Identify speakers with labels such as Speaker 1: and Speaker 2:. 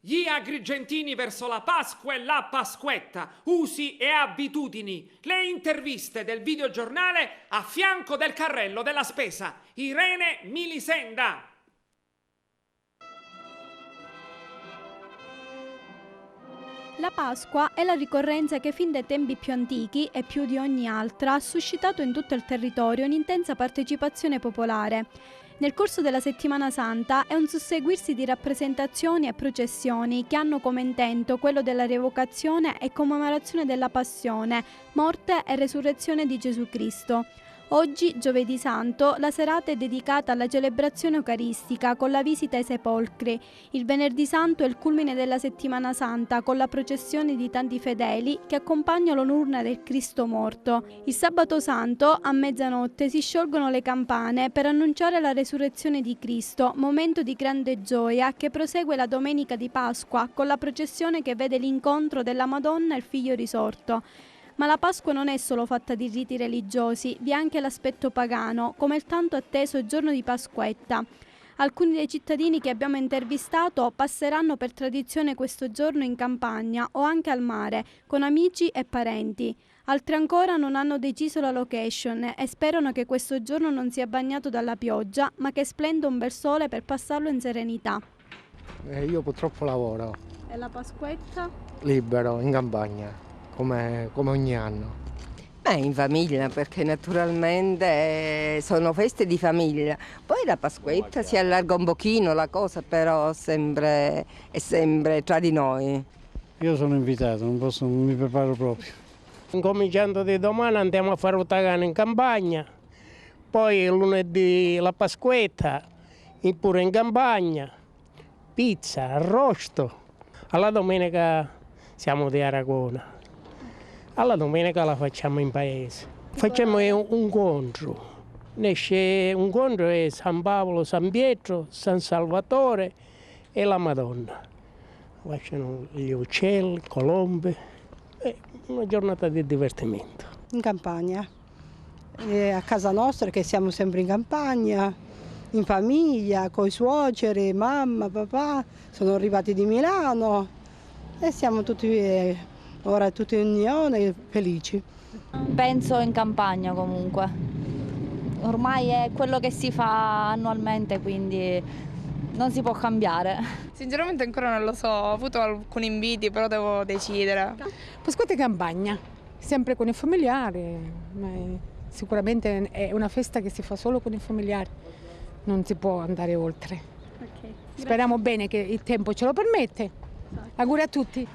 Speaker 1: Gli agrigentini verso la Pasqua e la Pasquetta, usi e abitudini, le interviste del videogiornale a fianco del carrello della spesa. Irene Milisenda.
Speaker 2: La Pasqua è la ricorrenza che fin dai tempi più antichi e più di ogni altra ha suscitato in tutto il territorio un'intensa partecipazione popolare. Nel corso della Settimana Santa è un susseguirsi di rappresentazioni e processioni che hanno come intento quello della rievocazione e commemorazione della passione, morte e resurrezione di Gesù Cristo. Oggi, Giovedì Santo, la serata è dedicata alla celebrazione eucaristica con la visita ai sepolcri. Il Venerdì Santo è il culmine della Settimana Santa con la processione di tanti fedeli che accompagnano l'urna del Cristo morto. Il Sabato Santo, a mezzanotte, si sciolgono le campane per annunciare la resurrezione di Cristo, momento di grande gioia che prosegue la domenica di Pasqua con la processione che vede l'incontro della Madonna e il Figlio risorto. Ma la Pasqua non è solo fatta di riti religiosi, vi è anche l'aspetto pagano, come il tanto atteso giorno di Pasquetta. Alcuni dei cittadini che abbiamo intervistato passeranno per tradizione questo giorno in campagna o anche al mare, con amici e parenti. Altri ancora non hanno deciso la location e sperano che questo giorno non sia bagnato dalla pioggia, ma che splenda un bel sole per passarlo in serenità.
Speaker 3: Io purtroppo lavoro.
Speaker 2: E la Pasquetta?
Speaker 3: Libero, in campagna. Come ogni anno.
Speaker 4: In famiglia, perché naturalmente sono feste di famiglia. Poi la Pasquetta si allarga un pochino la cosa, però è sempre tra di noi.
Speaker 5: Io sono invitato, non mi preparo proprio.
Speaker 6: Incominciando di domani andiamo a fare un tagano in campagna, poi lunedì la Pasquetta, pure in campagna, pizza, arrosto. Alla domenica siamo di Aragona. Alla domenica la facciamo in paese. Facciamo un incontro. Esce un incontro è San Paolo, San Pietro, San Salvatore e la Madonna. Facciano gli uccelli, colombe. È una giornata di divertimento.
Speaker 7: In campagna. A casa nostra, che siamo sempre in campagna, in famiglia, con i suoceri, mamma, papà. Sono arrivati di Milano e siamo tutti... Ora tutti in unione, felici.
Speaker 8: Penso in campagna comunque. Ormai è quello che si fa annualmente, quindi non si può cambiare.
Speaker 9: Sinceramente ancora non lo so, ho avuto alcuni inviti, però devo decidere.
Speaker 10: Pasquetta in campagna, sempre con i familiari, ma sicuramente è una festa che si fa solo con i familiari, non si può andare oltre. Speriamo bene che il tempo ce lo permette. Auguri a tutti.